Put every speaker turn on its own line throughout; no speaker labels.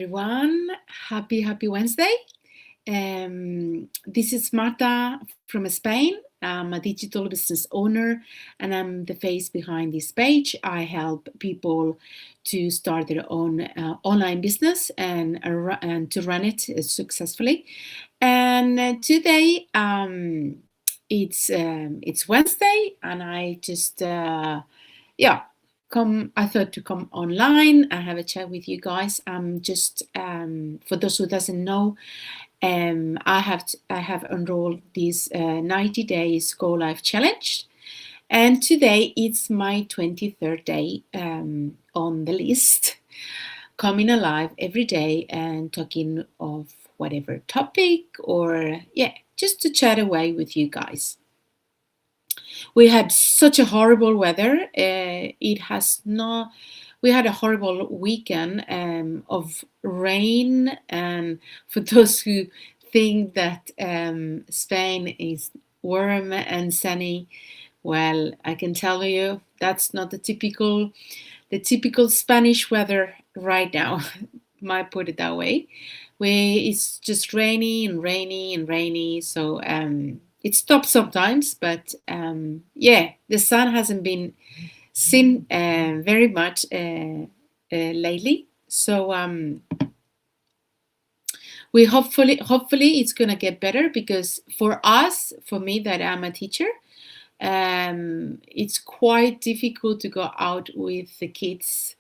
Everyone. Happy Wednesday. This is Marta from Spain. I'm a digital business owner and I'm the face behind this page. I help people to start their own online business and to run it successfully. And today it's Wednesday and I just yeah I thought to come online and have a chat with you guys. Just for those who doesn't know, I have enrolled this 90 days Go Live challenge, and today it's my 23rd day on the list, coming alive every day and talking of whatever topic or just to chat away with you guys. We had such a horrible weather. We had a horrible weekend of rain, and for those who think that Spain is warm and sunny, well, I can tell you that's not the typical Spanish weather right now. Might put it that way. It's just rainy and rainy and rainy. So it stops sometimes, but the sun hasn't been seen very much lately. So we hopefully it's gonna get better, because for me that I'm a teacher, it's quite difficult to go out with the kids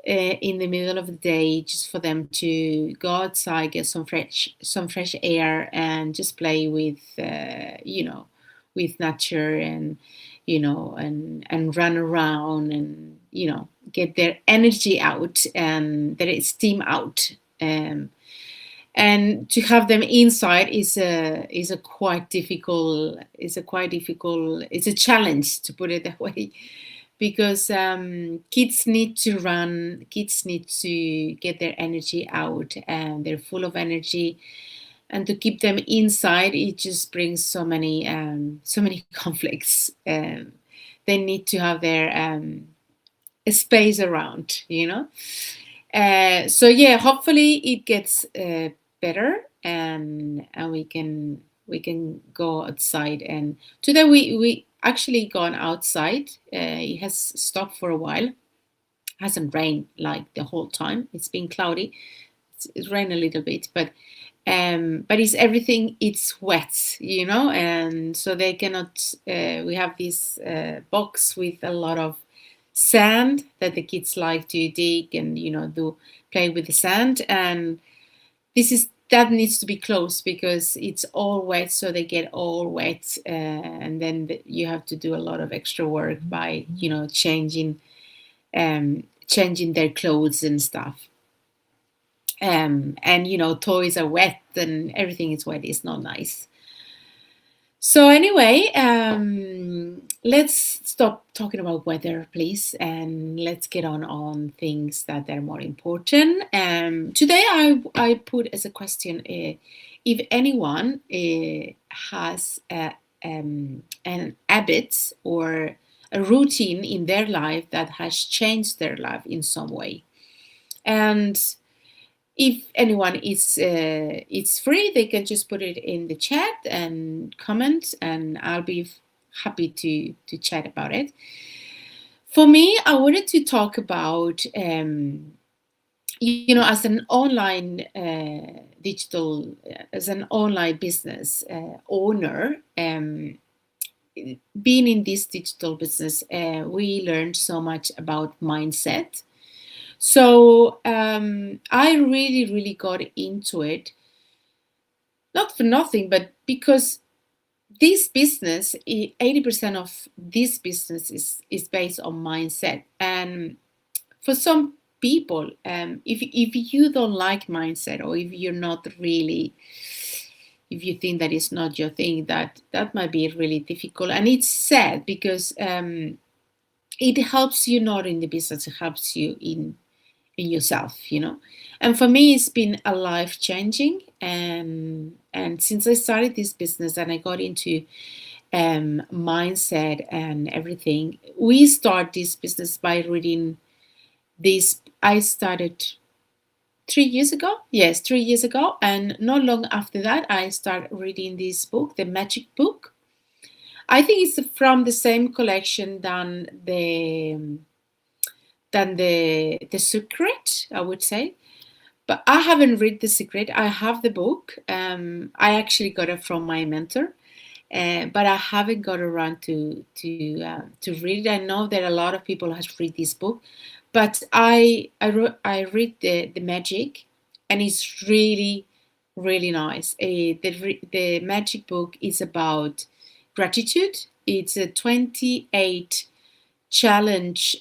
in the middle of the day, just for them to go outside, get some fresh air, and just play with with nature, and and run around, and get their energy out and their steam out. And to have them inside is a quite difficult. It's a challenge, to put it that way, because kids need to run, kids need to get their energy out, and they're full of energy, and to keep them inside, it just brings so many conflicts. They need to have their space around, so hopefully it gets better, and we can go outside. And today we actually gone outside. It has stopped for a while. Hasn't rained like the whole time. It's been cloudy. It's rained a little bit, but it's everything. It's wet, and so they cannot. We have this box with a lot of sand that the kids like to dig, and do play with the sand. And that needs to be closed, because it's all wet, so they get all wet, and then you have to do a lot of extra work by changing their clothes and stuff. And toys are wet and everything is wet. It's not nice. So anyway, let's stop talking about weather, please, and let's get on things that are more important. Today I put as a question, if anyone has an habit or a routine in their life that has changed their life in some way. And if anyone is free, they can just put it in the chat and comment, and I'll be happy to chat about it. For me, I wanted to talk about as an online as an online business owner, being in this digital business, we learned so much about mindset. So I really got into it, not for nothing, but because this business, 80% of this business is based on mindset. And for some people, if you don't like mindset, or if you're not really, if you think that it's not your thing, that might be really difficult. And it's sad, because it helps you not in the business, it helps you in yourself. And for me, it's been a life changing. And since I started this business and I got into mindset and everything, we start this business by reading this. I started 3 years ago. Yes, 3 years ago. And not long after that, I started reading this book, The Magic Book. I think it's from the same collection than the Secret, I would say. But I haven't read The Secret. I have the book. I actually got it from my mentor, but I haven't got around to read it. I know that a lot of people have read this book, but I read the Magic, and it's really really nice. The Magic book is about gratitude. It's a 28 challenge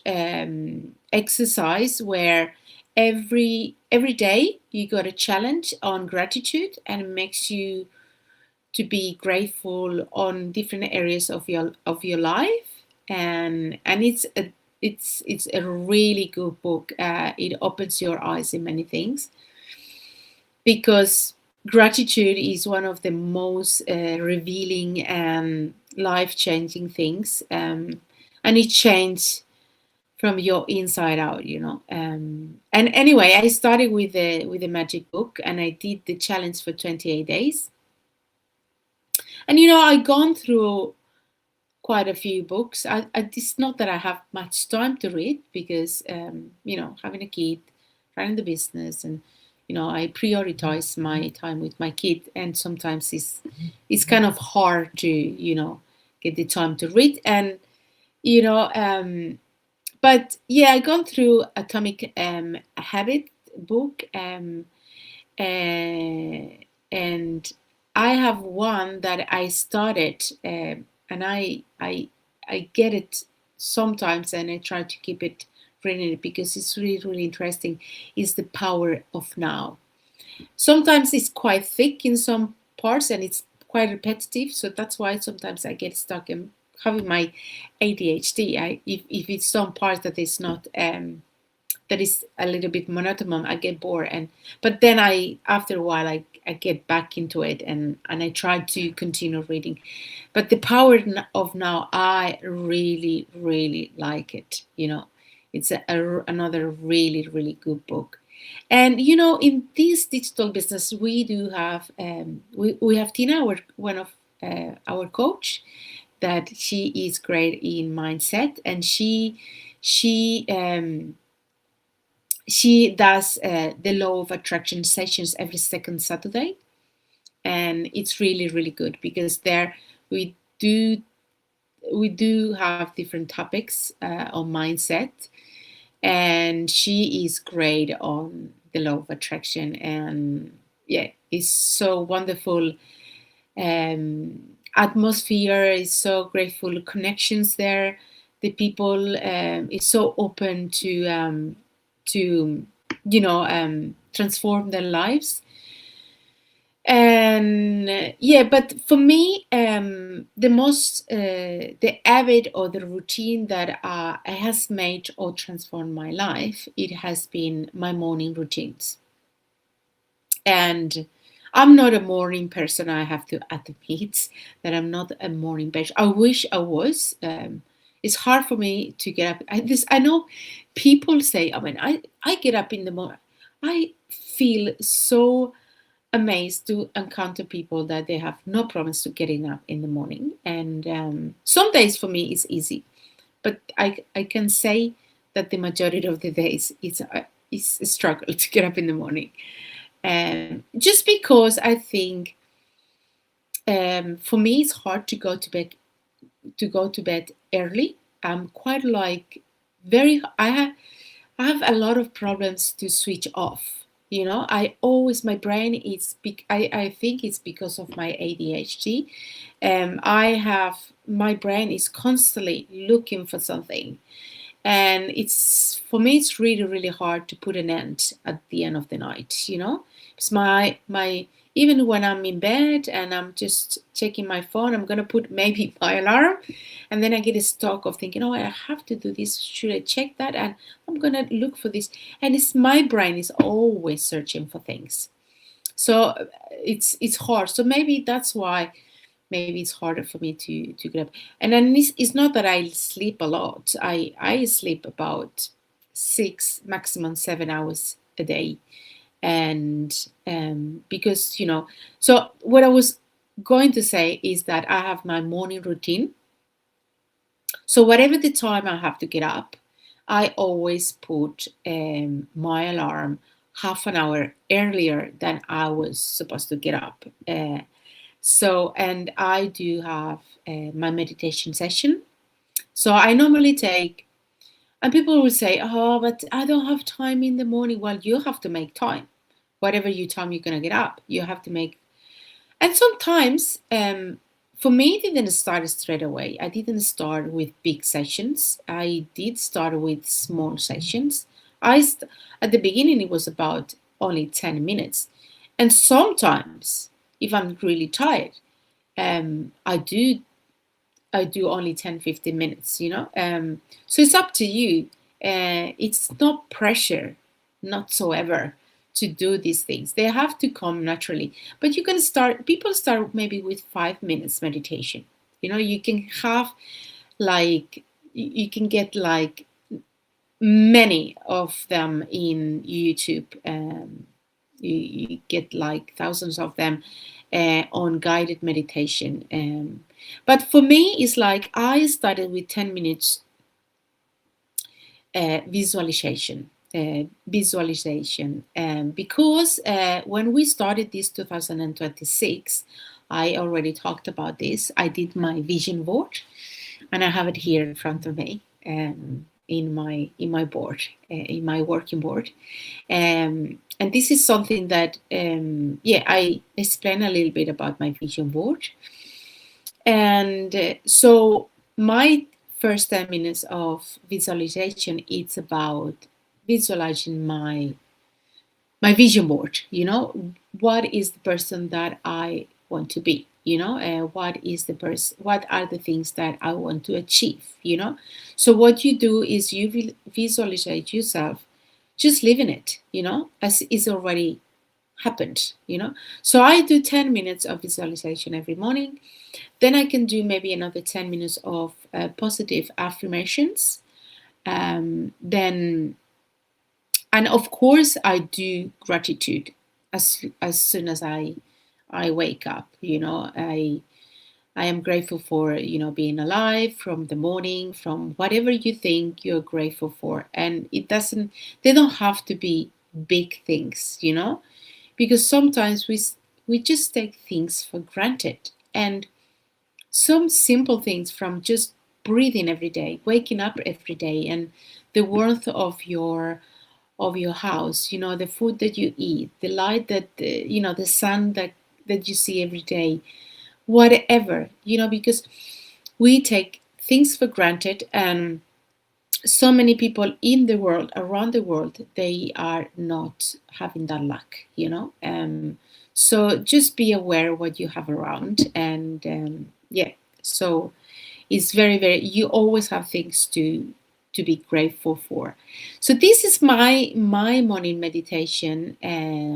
exercise where every day you got a challenge on gratitude, and it makes you to be grateful on different areas of your life. And it's a really good book. It opens your eyes in many things, because gratitude is one of the most revealing and life-changing things, and it changes from your inside out. And anyway, I started with the Magic book, and I did the challenge for 28 days. And I gone through quite a few books. It's not that I have much time to read, because having a kid, running the business, and I prioritize my time with my kid, and sometimes it's kind of hard to get the time to read. And you know but yeah, I gone through Atomic Habit book, and I have one that I started, and I get it sometimes, and I try to keep it reading it, because it's really really interesting. Is the power of now. Sometimes it's quite thick in some parts, and it's quite repetitive, so that's why sometimes I get stuck in having my ADHD. If it's some part that is not that is a little bit monotonous, I get bored. But then after a while I get back into it, and I try to continue reading. But the power of now, I really really like it. It's another really really good book. And in this digital business, we do have we have Tina, one of our coach, that she is great in mindset, and she does the law of attraction sessions every second Saturday, and it's really really good, because there we do have different topics on mindset, and she is great on the law of attraction. And yeah, it's so wonderful. Atmosphere is so grateful, connections there, the people is so open to transform their lives. And yeah, but for me, the habit or the routine that has made or transformed my life, it has been my morning routines. And I'm not a morning person. I have to admit that I'm not a morning person. I wish I was. It's hard for me to get up. I know people say, I get up in the morning. I feel so amazed to encounter people that they have no problems to getting up in the morning. And some days for me it's easy, but I can say that the majority of the days it's a struggle to get up in the morning. Just because I think for me it's hard to go to bed early. I'm quite like very I have a lot of problems to switch off. I always, my brain is I think it's because of my ADHD. My brain is constantly looking for something, and it's for me it's really really hard to put an end at the end of the night. It's my even when I'm in bed and I'm just checking my phone, I'm gonna put maybe my alarm, and then I get a stock of thinking, oh, I have to do this, should I check that, and I'm gonna look for this. And it's my brain is always searching for things, so it's hard. So maybe that's why maybe it's harder for me to get up. And then it's not that I sleep a lot. I sleep about 6, maximum 7 hours a day. And because, so what I was going to say is that I have my morning routine. So whatever the time I have to get up, I always put my alarm half an hour earlier than I was supposed to get up. And I do have my meditation session. So I normally take, and people will say, "Oh, but I don't have time in the morning." Well, you have to make time. Whatever you time you're gonna get up, you have to make. And sometimes, for me, it didn't start straight away. I didn't start with big sessions. I did start with small sessions. At the beginning, it was about only 10 minutes, and sometimes, if I'm really tired, I do only 10, 15 minutes, so it's up to you. It's not pressure, not so ever, to do these things. They have to come naturally. But you can people start maybe with 5 minutes meditation. You can have like, you can get like many of them in YouTube. You get like thousands of them on guided meditation. But for me, it's like I started with 10 minutes visualization. Because when we started this 2026, I already talked about this. I did my vision board, and I have it here in front of me, in my board, in my working board. And this is something that, I explain a little bit about my vision board. And so my first 10 minutes of visualization, it's about visualizing my vision board. What is the person that I want to be? What are the things that I want to achieve? So what you do is you visualize yourself just living it, as it's already happened. So I do 10 minutes of visualization every morning. Then I can do maybe another 10 minutes of positive affirmations. Then, and of course, I do gratitude as soon as I wake up. I am grateful for being alive, from the morning, from whatever you think you're grateful for, and they don't have to be big things, because sometimes we just take things for granted. And some simple things, from just breathing every day, waking up every day, and the warmth of your house, the food that you eat, the light that the sun that you see every day, whatever, because we take things for granted. And so many people in the world, around the world, they are not having that luck. So just be aware what you have around. And so it's very, very, you always have things to be grateful for. So this is my morning meditation,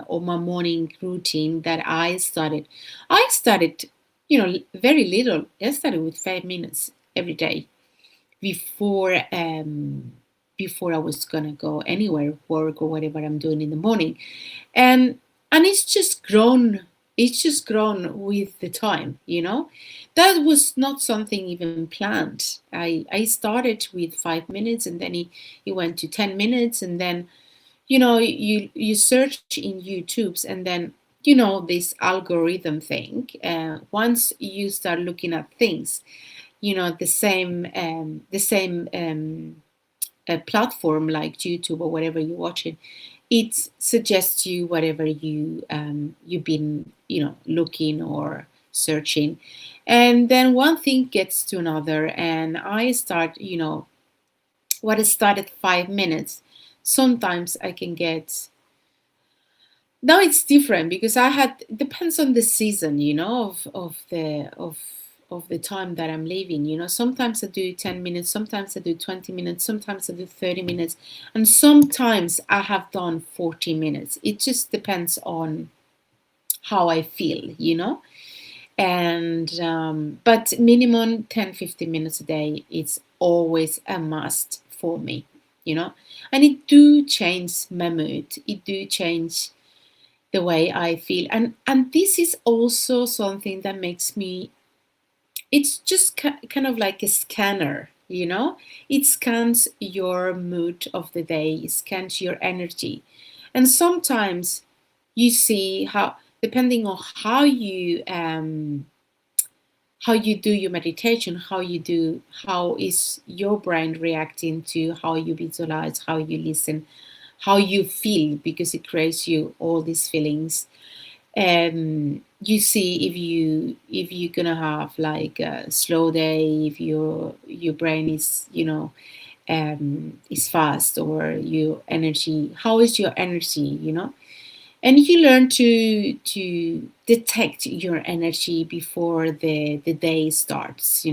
or my morning routine that I started. Very little. I started with 5 minutes every day before I was gonna go anywhere, work or whatever I'm doing in the morning. And it's just grown. It's just grown with the time. That was not something even planned. I started with 5 minutes, and then it went to 10 minutes, and then you search in YouTube's, and then this algorithm thing. Once you start looking at things, the same platform like YouTube or whatever you're watching, it suggests you whatever you've been looking or searching. And then one thing gets to another, and I start what started 5 minutes, sometimes I can get. Now it's different, because depends on the season, of the time that I'm living. Sometimes I do 10 minutes, sometimes I do 20 minutes, sometimes I do 30 minutes, and sometimes I have done 40 minutes. It just depends on how I feel. And but minimum 10, 15 minutes a day, it's always a must for me. And it do change my mood. It do change the way I feel. And this is also something that makes me, it's just kind of like a scanner, you know? It scans your mood of the day, it scans your energy. And sometimes you see how, depending on how you do your meditation, how is your brain reacting to how you visualize, how you listen, how you feel, because it creates you all these feelings. You see if you're gonna have like a slow day, if your brain is, is fast, or your energy, how is your energy, and you learn to detect your energy before the day starts,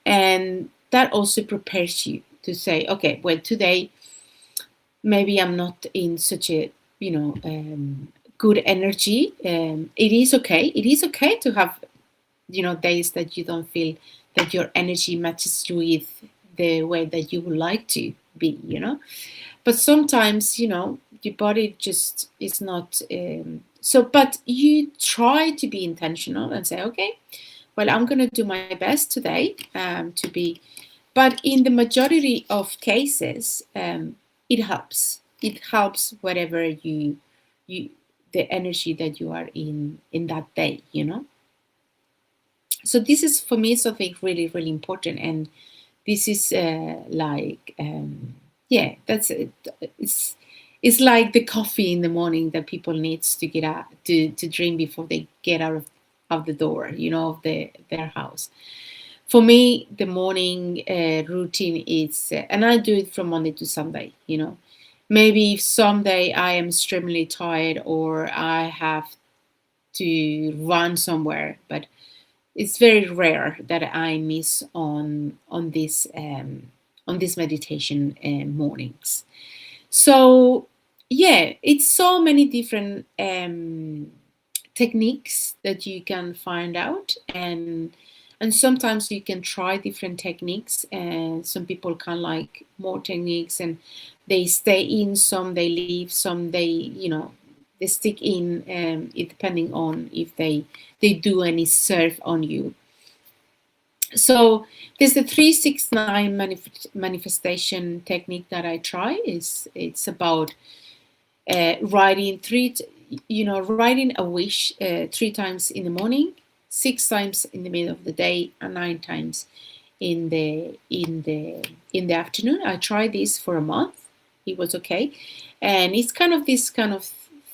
and that also prepares you to say, okay, well, today maybe I'm not in such a, good energy. It is okay. It is okay to have, days that you don't feel that your energy matches with the way that you would like to be, but sometimes, your body just is not, so, but you try to be intentional and say, okay, well, I'm going to do my best today, to be, but in the majority of cases, it helps. It helps whatever you the energy that you are in that day, so this is for me something really, really important. And this is like, yeah, that's it. It's like the coffee in the morning that people needs to get out to drink before they get out of the door, of their house. For me, the morning routine is, and I do it from Monday to Sunday. Maybe if someday I am extremely tired or I have to run somewhere, but it's very rare that I miss on this meditation mornings. So yeah, it's so many different techniques that you can find out, and sometimes you can try different techniques, and some people can like more techniques and they stay in, some they leave, some they stick in, it depending on if they do any serve on you. So there's the 369 manifestation technique that I try. It's about writing writing a wish 3 times in the morning, 6 times in the middle of the day, and 9 times in the afternoon. I tried this for a month. It was okay, and it's kind of this kind of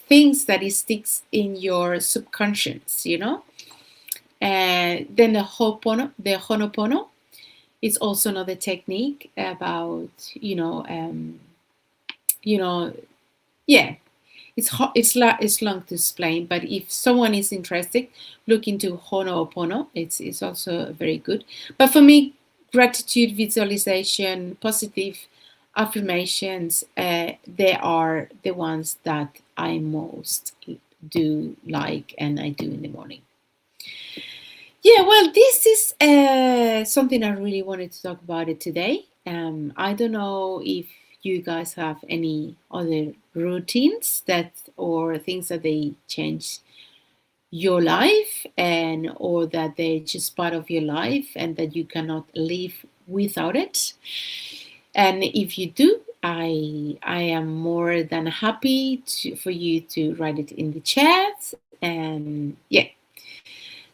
things that it sticks in your subconscious, And then the Honopono is also another technique about, yeah, it's long to explain, but if someone is interested, look into Honopono. It's also very good. But for me, gratitude, visualization, positive affirmations, they are the ones that I most do like, and I do in the morning. Yeah, well, this is something I really wanted to talk about it today. I don't know if you guys have any other routines that or things that they change your life, and or that they're just part of your life and that you cannot live without it. And if you do, I am more than happy for you to write it in the chat. And yeah,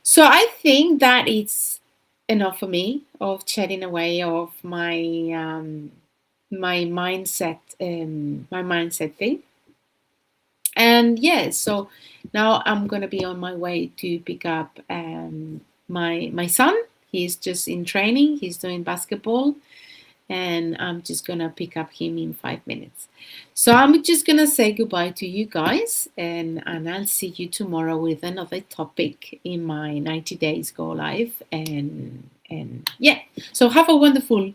so I think that it's enough for me of chatting away of my mindset thing. And yeah, so now I'm gonna be on my way to pick up my son. He's just in training. He's doing basketball, and I'm just gonna pick up him in 5 minutes. So I'm just gonna say goodbye to you guys, and I'll see you tomorrow with another topic in my 90 days go live. And yeah, so have a wonderful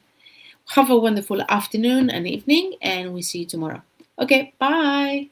afternoon and evening, and we see you tomorrow. Okay, bye.